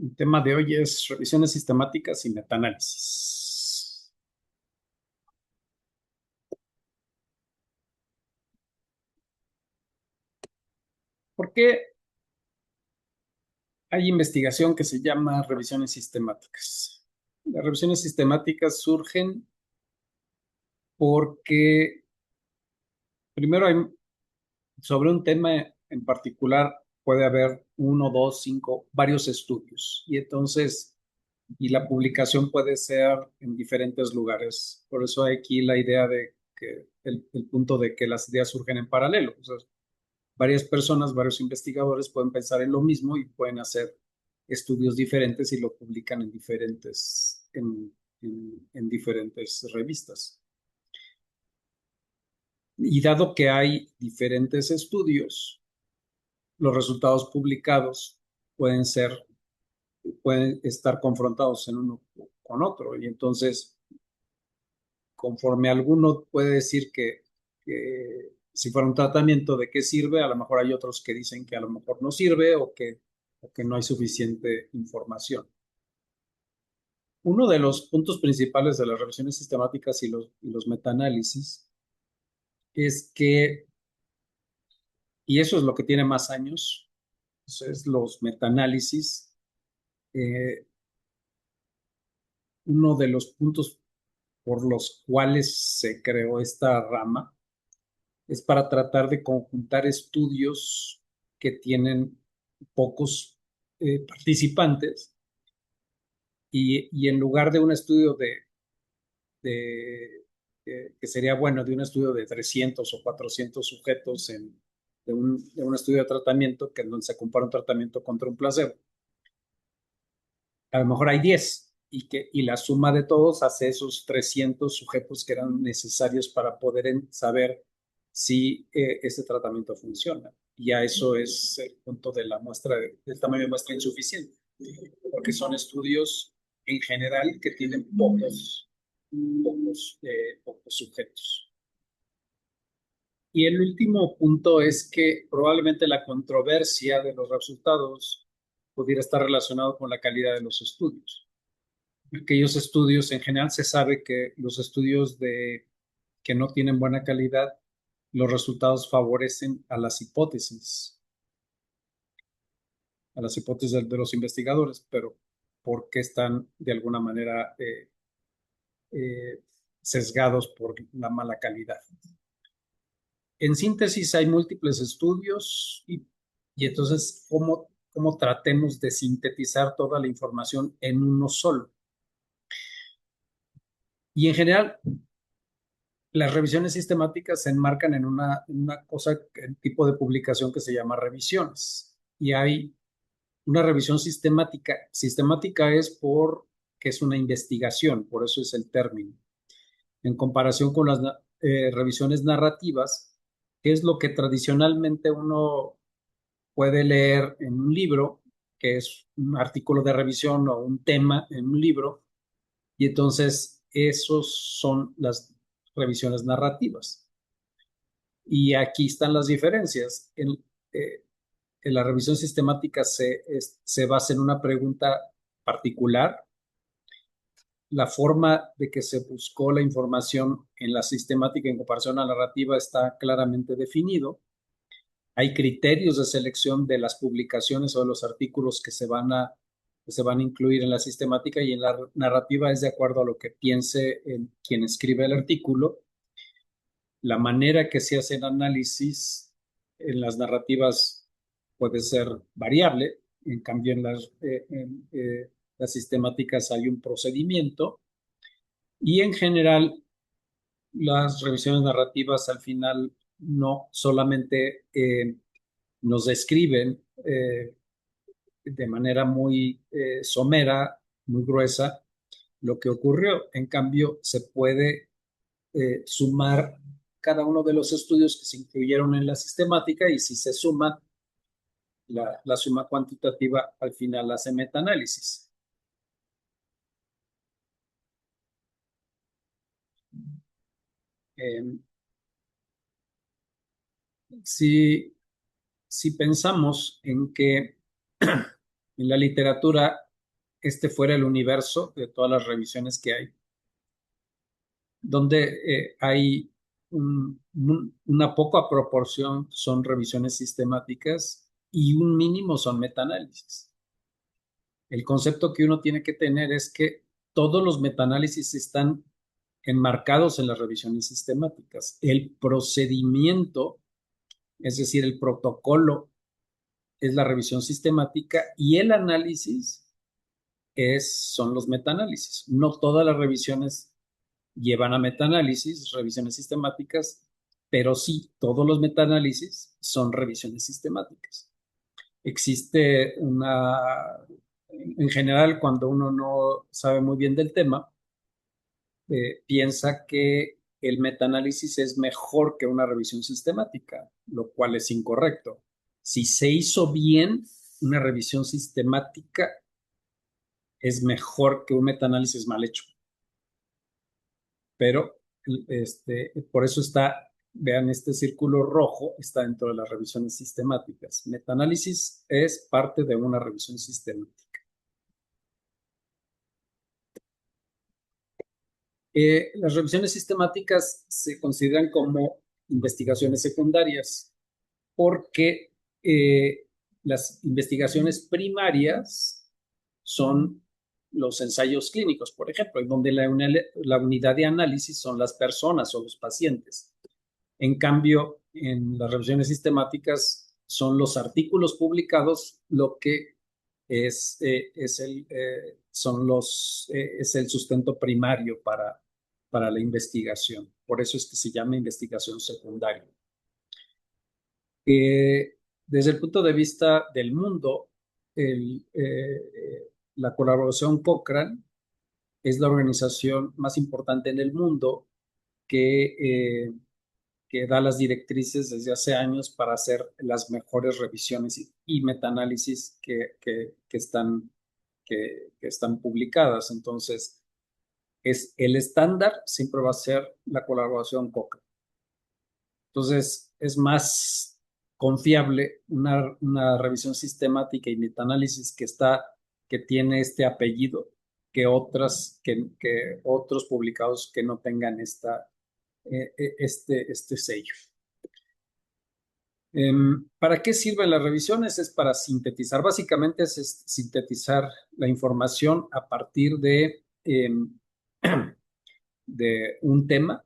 El tema de hoy es revisiones sistemáticas y metaanálisis. ¿Por qué hay investigación que se llama revisiones sistemáticas? Las revisiones sistemáticas surgen porque primero sobre un tema en particular puede haber uno, dos, cinco, varios estudios y la publicación puede ser en diferentes lugares. Por eso hay aquí la idea de que el punto de que las ideas surgen en paralelo. O sea, varias personas, varios investigadores pueden pensar en lo mismo y pueden hacer estudios diferentes y lo publican en diferentes revistas. Y dado que hay diferentes estudios, los resultados publicados pueden ser, pueden estar confrontados en uno con otro. Y entonces, conforme alguno puede decir que si fuera un tratamiento, ¿de qué sirve? A lo mejor hay otros que dicen que a lo mejor no sirve o que no hay suficiente información. Uno de los puntos principales de las revisiones sistemáticas y los metaanálisis es que, y eso es lo que tiene más años, es los metaanálisis. eh, Uno de los puntos por los cuales se creó esta rama es para tratar de conjuntar estudios que tienen pocos participantes y en lugar de un estudio que sería bueno, de un estudio de 300 o 400 sujetos de un estudio de tratamiento que donde se compara un tratamiento contra un placebo. A lo mejor hay 10 y la suma de todos hace esos 300 sujetos que eran necesarios para poder saber si ese tratamiento funciona. Y a eso es el punto de la muestra, del tamaño de muestra insuficiente, porque son estudios en general que tienen pocos sujetos. Y el último punto es que probablemente la controversia de los resultados pudiera estar relacionado con la calidad de los estudios. Aquellos estudios, en general se sabe que los estudios que no tienen buena calidad, los resultados favorecen a las hipótesis de los investigadores, pero porque están de alguna manera eh, sesgados por la mala calidad. En síntesis, hay múltiples estudios y entonces, ¿cómo tratemos de sintetizar toda la información en uno solo? Y en general, las revisiones sistemáticas se enmarcan en una cosa, el tipo de publicación que se llama revisiones. Y hay una revisión sistemática. Sistemática es porque es una investigación, por eso es el término. En comparación con las revisiones narrativas, que es lo que tradicionalmente uno puede leer en un libro, que es un artículo de revisión o un tema en un libro, y entonces esos son las revisiones narrativas. Y aquí están las diferencias. Eh, en la revisión sistemática se basa en una pregunta particular. La forma de que se buscó la información en la sistemática en comparación a la narrativa está claramente definido. Hay criterios de selección de las publicaciones o de los artículos que se van a incluir en la sistemática y en la narrativa es de acuerdo a lo que piense quien escribe el artículo. La manera que se hace el análisis en las narrativas puede ser variable, en cambio las sistemáticas hay un procedimiento y en general las revisiones narrativas al final no solamente nos describen de manera muy somera, muy gruesa, lo que ocurrió. En cambio, se puede sumar cada uno de los estudios que se incluyeron en la sistemática y si se suma, la suma cuantitativa al final hace metaanálisis. Eh, si, si pensamos en que en la literatura este fuera el universo de todas las revisiones que hay, donde hay una poca proporción son revisiones sistemáticas y un mínimo son metaanálisis. El concepto que uno tiene que tener es que todos los metaanálisis están enmarcados en las revisiones sistemáticas. El procedimiento, es decir, el protocolo, es la revisión sistemática y el análisis son los metaanálisis. No todas las revisiones llevan a metaanálisis, revisiones sistemáticas, pero sí, todos los metaanálisis son revisiones sistemáticas. Existe en general, cuando uno no sabe muy bien del tema, piensa que el metaanálisis es mejor que una revisión sistemática, lo cual es incorrecto. Si se hizo bien, una revisión sistemática es mejor que un metaanálisis mal hecho. Pero por eso vean, este círculo rojo está dentro de las revisiones sistemáticas. Metaanálisis es parte de una revisión sistemática. Las revisiones sistemáticas se consideran como investigaciones secundarias porque las investigaciones primarias son los ensayos clínicos, por ejemplo, en donde la unidad de análisis son las personas o los pacientes. En cambio, en las revisiones sistemáticas son los artículos publicados lo que es el sustento primario para la investigación. Por eso es que se llama investigación secundaria. Desde el punto de vista del mundo, la colaboración Cochrane es la organización más importante en el mundo que da las directrices desde hace años para hacer las mejores revisiones y metaanálisis que están publicadas. Entonces, el estándar siempre va a ser la colaboración Cochrane. Entonces, es más confiable una revisión sistemática y metaanálisis que tiene este apellido que otros publicados que no tengan este sello. ¿Para qué sirven las revisiones? Es para sintetizar. Básicamente es sintetizar la información a partir de un tema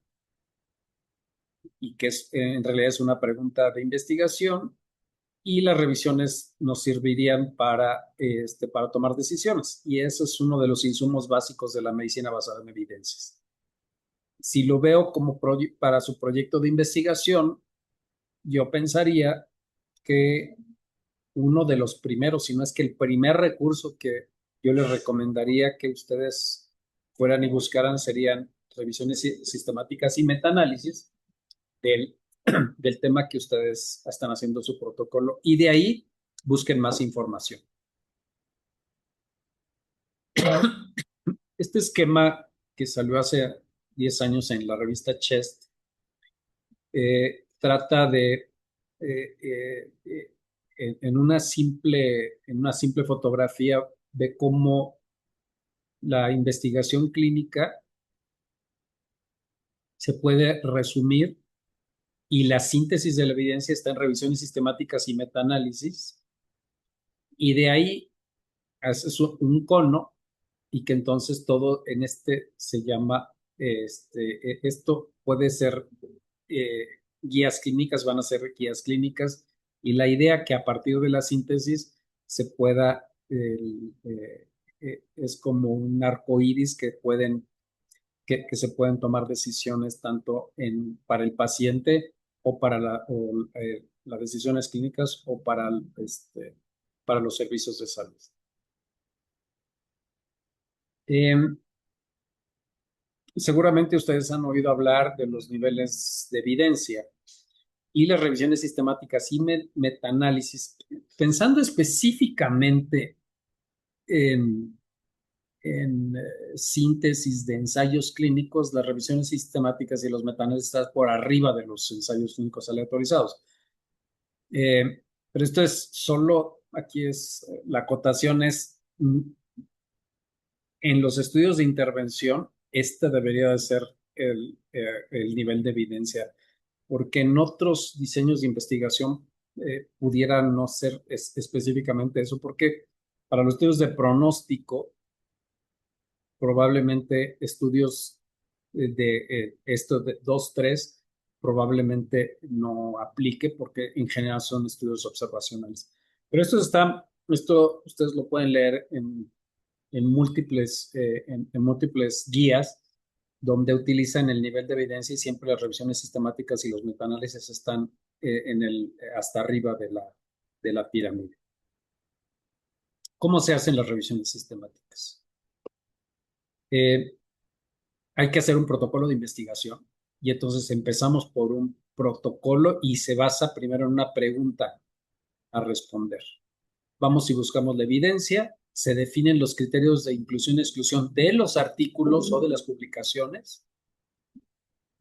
y que en realidad es una pregunta de investigación, y las revisiones nos servirían para tomar decisiones. Y eso es uno de los insumos básicos de la medicina basada en evidencias. Si lo veo como para su proyecto de investigación, yo pensaría que uno de los primeros, si no es que el primer recurso que yo les recomendaría que ustedes fueran y buscaran serían revisiones sistemáticas y metaanálisis del, del tema que ustedes están haciendo su protocolo, y de ahí busquen más información. Este esquema que salió hace 10 años en la revista Chest trata de, en una simple fotografía, de cómo la investigación clínica se puede resumir y la síntesis de la evidencia está en revisiones sistemáticas y metaanálisis, y de ahí haces un cono, y que entonces todo en se llama, esto puede ser guías clínicas, van a ser guías clínicas, y la idea que a partir de la síntesis se pueda, es como un arco iris que se pueden tomar decisiones tanto para el paciente o para las decisiones clínicas o para los servicios de salud. Seguramente ustedes han oído hablar de los niveles de evidencia y las revisiones sistemáticas y metaanálisis. Pensando específicamente en síntesis de ensayos clínicos, las revisiones sistemáticas y los metaanálisis están por arriba de los ensayos clínicos aleatorizados. Pero esto es solo, aquí la acotación es En los estudios de intervención, este debería de ser el nivel de evidencia, porque en otros diseños de investigación pudiera no ser específicamente eso, porque para los estudios de pronóstico, probablemente estudios esto de 2, 3, probablemente no aplique porque en general son estudios observacionales. Pero esto ustedes lo pueden leer en múltiples guías donde utilizan el nivel de evidencia y siempre las revisiones sistemáticas y los metaanálisis están hasta arriba de la pirámide. ¿Cómo se hacen las revisiones sistemáticas? Eh, Hay que hacer un protocolo de investigación y entonces empezamos por un protocolo y se basa primero en una pregunta a responder. Vamos y buscamos la evidencia, se definen los criterios de inclusión y exclusión de los artículos o de las publicaciones.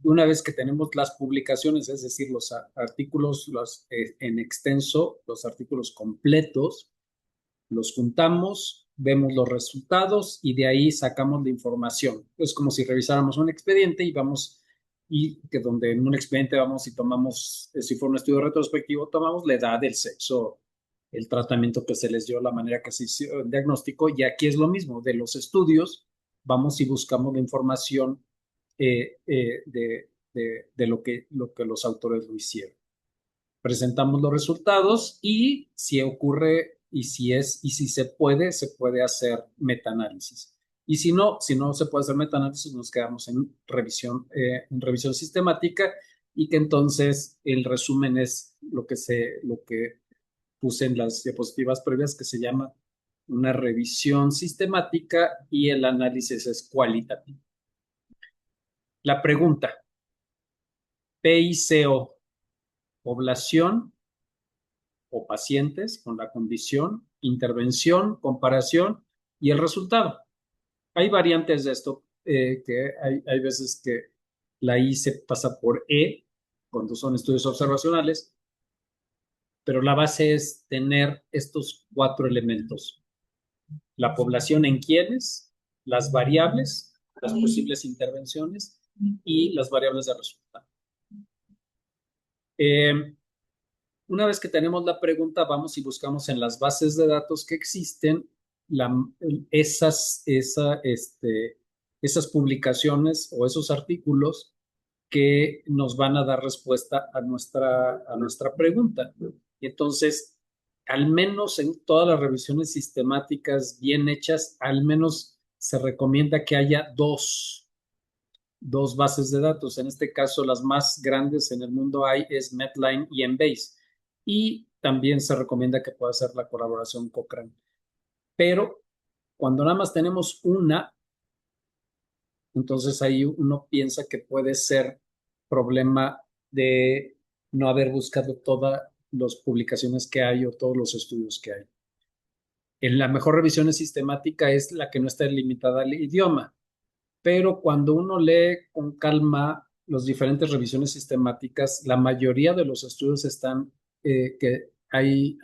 Una vez que tenemos las publicaciones, es decir, los artículos en extenso, los artículos completos, los juntamos, vemos los resultados y de ahí sacamos la información. Es como si revisáramos un expediente y vamos, y que donde en un expediente vamos y tomamos, si fue un estudio retrospectivo, tomamos la edad, el sexo, el tratamiento que se les dio, la manera que se hizo el diagnóstico, y aquí es lo mismo, de los estudios, vamos y buscamos la información de lo que los autores lo hicieron. Presentamos los resultados y si ocurre y si se puede hacer metaanálisis. Y si no se puede hacer metaanálisis, nos quedamos en revisión sistemática y que entonces el resumen es lo que puse en las diapositivas previas que se llama una revisión sistemática y el análisis es cualitativo. La pregunta, PICO, población o pacientes con la condición, intervención, comparación y el resultado. Hay variantes de esto, que hay veces que la I se pasa por E cuando son estudios observacionales, pero la base es tener estos 4 elementos. La población en quienes, las variables, las posibles intervenciones y las variables de resultado. Una vez que tenemos la pregunta, vamos y buscamos en las bases de datos que existen la, esas publicaciones o esos artículos que nos van a dar respuesta a nuestra pregunta. Y entonces, al menos en todas las revisiones sistemáticas bien hechas, al menos se recomienda que haya dos bases de datos. En este caso, las más grandes en el mundo hay es Medline y Embase. Y también se recomienda que pueda ser la colaboración Cochrane. Pero cuando nada más tenemos una, entonces ahí uno piensa que puede ser problema de no haber buscado todas las publicaciones que hay o todos los estudios que hay. En la mejor revisión sistemática es la que no está limitada al idioma, pero cuando uno lee con calma las diferentes revisiones sistemáticas, la mayoría de los estudios están que hay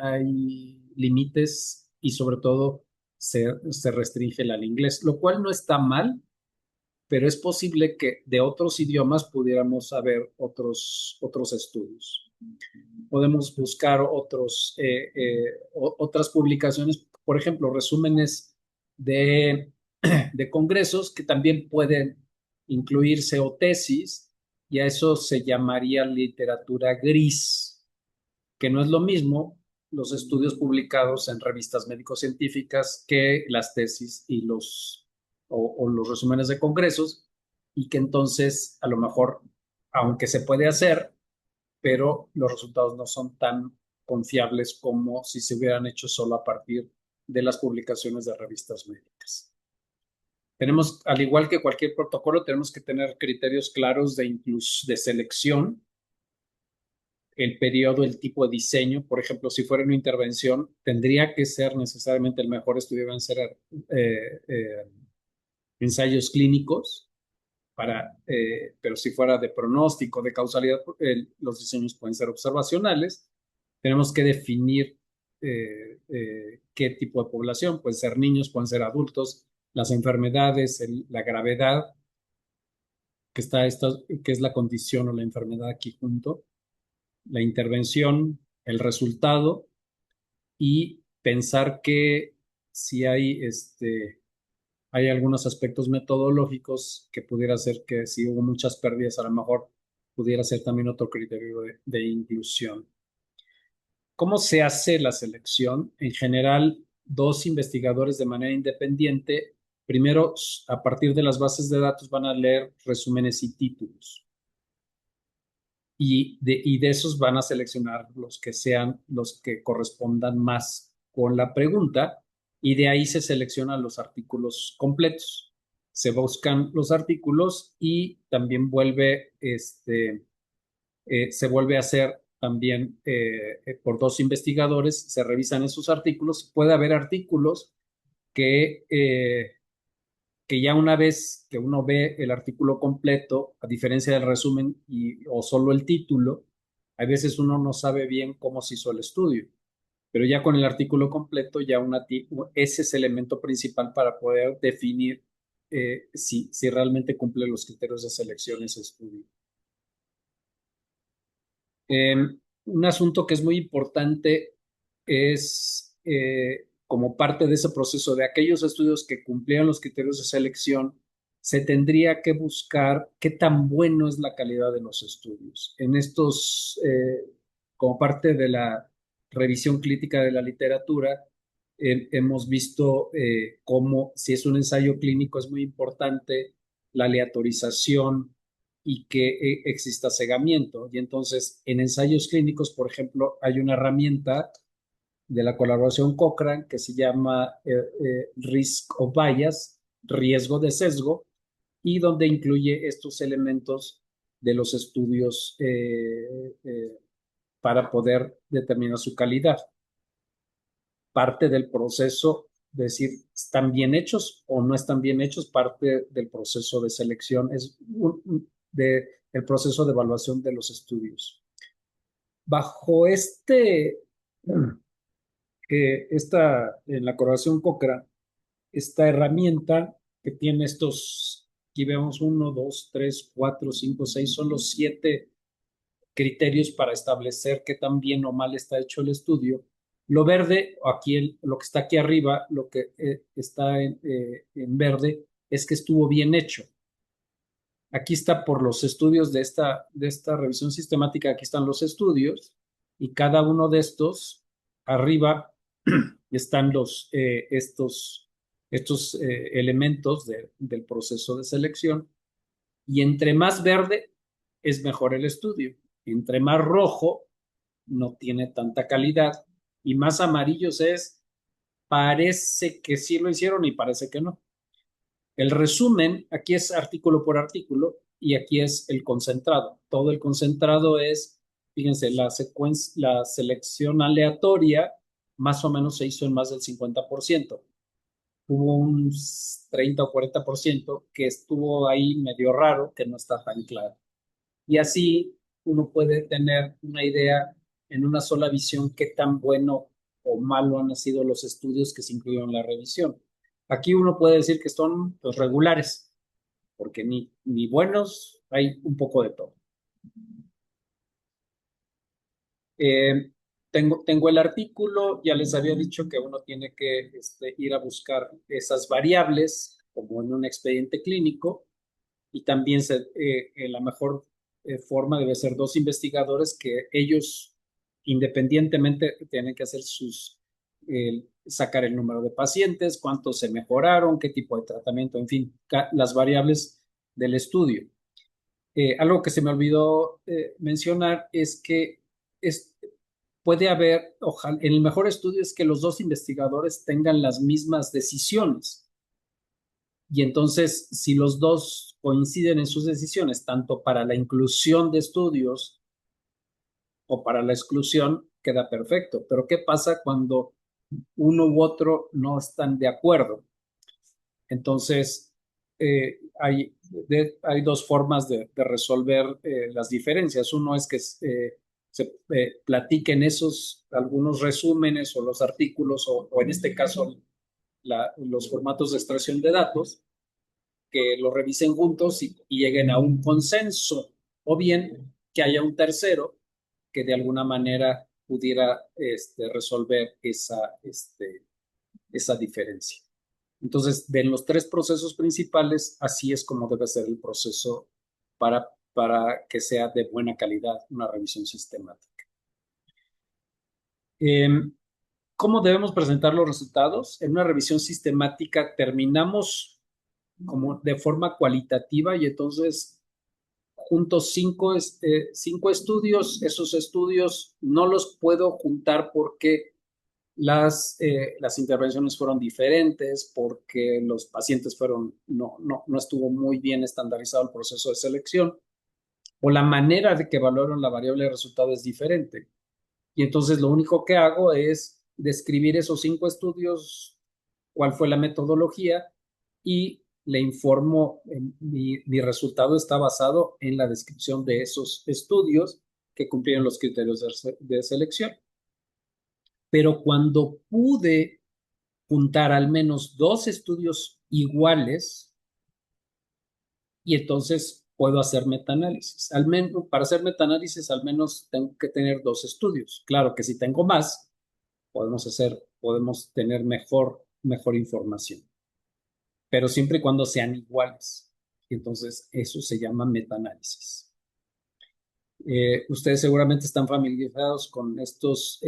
límites y sobre todo se restringe al inglés, lo cual no está mal, pero es posible que de otros idiomas pudiéramos haber otros estudios. Podemos buscar otras publicaciones, por ejemplo, resúmenes de, de congresos que también pueden incluirse o tesis, y a eso se llamaría literatura gris, que no es lo mismo los estudios publicados en revistas médico-científicas que las tesis y o los resúmenes de congresos, y que entonces a lo mejor, aunque se puede hacer, pero los resultados no son tan confiables como si se hubieran hecho solo a partir de las publicaciones de revistas médicas. Tenemos, al igual que cualquier protocolo, tenemos que tener criterios claros de selección, el periodo, el tipo de diseño. Por ejemplo, si fuera una intervención, tendría que ser necesariamente el mejor estudio, deben ser ensayos clínicos, pero si fuera de pronóstico, de causalidad, los diseños pueden ser observacionales. Tenemos que definir qué tipo de población, pueden ser niños, pueden ser adultos, las enfermedades, la gravedad, que es la condición o la enfermedad aquí junto, la intervención, el resultado y pensar que si hay, hay algunos aspectos metodológicos que pudiera ser que si hubo muchas pérdidas, a lo mejor pudiera ser también otro criterio de inclusión. ¿Cómo se hace la selección? En general, dos investigadores de manera independiente, primero, a partir de las bases de datos, van a leer resúmenes y títulos. Y de esos van a seleccionar los que sean los que correspondan más con la pregunta, y de ahí se seleccionan los artículos completos. Se buscan los artículos y también se vuelve a hacer también por dos investigadores, se revisan esos artículos. Puede haber artículos que, eh, que ya una vez que uno ve el artículo completo, a diferencia del resumen o solo el título, a veces uno no sabe bien cómo se hizo el estudio, pero ya con el artículo completo, ese es el elemento principal para poder definir si realmente cumple los criterios de selección ese estudio. Eh, un asunto que es muy importante es, como parte de ese proceso, de aquellos estudios que cumplían los criterios de selección, se tendría que buscar qué tan bueno es la calidad de los estudios. Como parte de la revisión crítica de la literatura, hemos visto cómo si es un ensayo clínico es muy importante la aleatorización y que exista cegamiento. Y entonces, en ensayos clínicos, por ejemplo, hay una herramienta de la colaboración Cochrane que se llama Risk of Bias, riesgo de sesgo, y donde incluye estos elementos de los estudios para poder determinar su calidad. Parte del proceso, decir, ¿están bien hechos o no están bien hechos? Parte del proceso de selección es el proceso de evaluación de los estudios. Bajo en la colaboración Cochrane, esta herramienta que tiene aquí vemos 1, 2, 3, 4, 5, 6, son los 7 criterios para establecer qué tan bien o mal está hecho el estudio. Lo verde, lo que está aquí arriba, lo que está en verde, es que estuvo bien hecho. Aquí está por los estudios de esta revisión sistemática, aquí están los estudios, y cada uno de estos, arriba, están estos elementos del proceso de selección, y entre más verde es mejor el estudio, entre más rojo no tiene tanta calidad, y más amarillos parece que sí lo hicieron y parece que no. El resumen, aquí es artículo por artículo y aquí es el concentrado. Todo el concentrado fíjense, la selección aleatoria más o menos se hizo en más del 50%. Hubo un 30 o 40% que estuvo ahí medio raro, que no está tan claro. Y así uno puede tener una idea en una sola visión qué tan bueno o malo han sido los estudios que se incluyeron en la revisión. Aquí uno puede decir que son los regulares, porque ni buenos, hay un poco de todo. Eh, tengo el artículo, ya les había dicho que uno tiene que ir a buscar esas variables como en un expediente clínico, y también la mejor forma debe ser dos investigadores que ellos independientemente tienen que hacer sacar el número de pacientes, cuántos se mejoraron, qué tipo de tratamiento, en fin, las variables del estudio. Algo que se me olvidó mencionar es que es, puede haber, ojalá, en el mejor estudio es que los dos investigadores tengan las mismas decisiones. Y entonces, si los dos coinciden en sus decisiones, tanto para la inclusión de estudios o para la exclusión, queda perfecto. Pero ¿qué pasa cuando uno u otro no están de acuerdo? Entonces, hay dos formas de resolver las diferencias. Uno es que se platiquen algunos resúmenes o los artículos, o en este caso los formatos de extracción de datos, que lo revisen juntos y lleguen a un consenso, o bien que haya un tercero que de alguna manera pudiera resolver esa diferencia. Entonces, de los tres procesos principales, así es como debe ser el proceso para que sea de buena calidad una revisión sistemática. ¿Cómo debemos presentar los resultados? En una revisión sistemática terminamos como de forma cualitativa y entonces junto cinco estudios. Esos estudios no los puedo juntar porque las intervenciones fueron diferentes, porque los pacientes no estuvo muy bien estandarizado el proceso de selección, o la manera de que evaluaron la variable de resultado es diferente. Y entonces lo único que hago es describir esos 5 estudios, cuál fue la metodología, y le informo, mi resultado está basado en la descripción de esos estudios que cumplieron los criterios de selección. Pero cuando pude juntar al menos 2 estudios iguales, y entonces puedo hacer metaanálisis. Al menos, para hacer metaanálisis, al menos tengo que tener 2 estudios. Claro que si tengo más, podemos tener mejor información, pero siempre y cuando sean iguales. Entonces, eso se llama metaanálisis. Ustedes seguramente están familiarizados con estos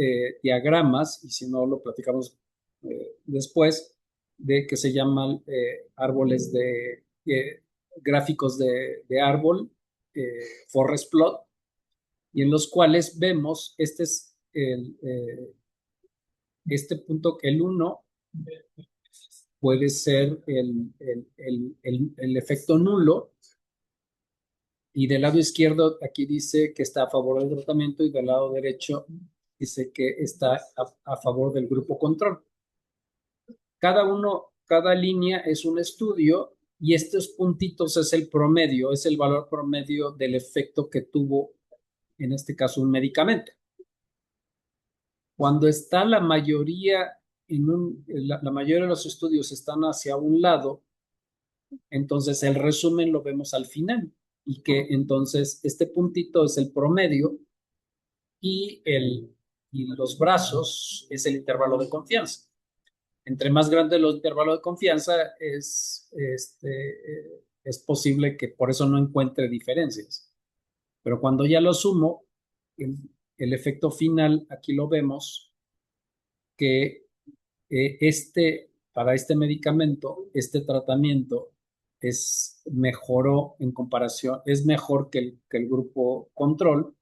diagramas, y si no, lo platicamos después, de que se llaman árboles gráficos de árbol, forest plot, y en los cuales vemos, este punto, el 1 puede ser el efecto nulo, y del lado izquierdo aquí dice que está a favor del tratamiento y del lado derecho dice que está a favor del grupo control. Cada línea es un estudio y estos puntitos es el promedio, es el valor promedio del efecto que tuvo, en este caso, un medicamento. Cuando está la mayoría de los estudios están hacia un lado, entonces el resumen lo vemos al final, y que entonces este puntito es el promedio y, y los brazos es el intervalo de confianza. Entre más grande el intervalo de confianza, es posible que por eso no encuentre diferencias. Pero cuando ya lo sumo, el, el efecto final, aquí lo vemos, que para este medicamento, este tratamiento mejoró en comparación, es mejor que el grupo control.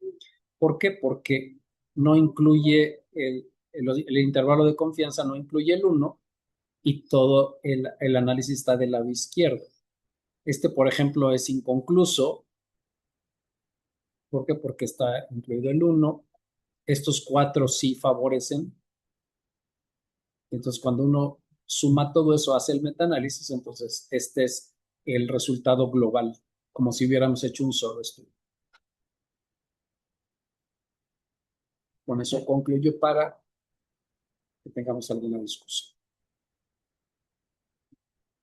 ¿Por qué? Porque no incluye el intervalo de confianza, no incluye el 1, y todo el análisis está del lado izquierdo. Por ejemplo, es inconcluso. ¿Por qué? Porque está incluido el 1. Estos 4 sí favorecen. Entonces, cuando uno suma todo eso, hace el metaanálisis, entonces este es el resultado global, como si hubiéramos hecho un solo estudio. Con eso concluyo para que tengamos alguna discusión.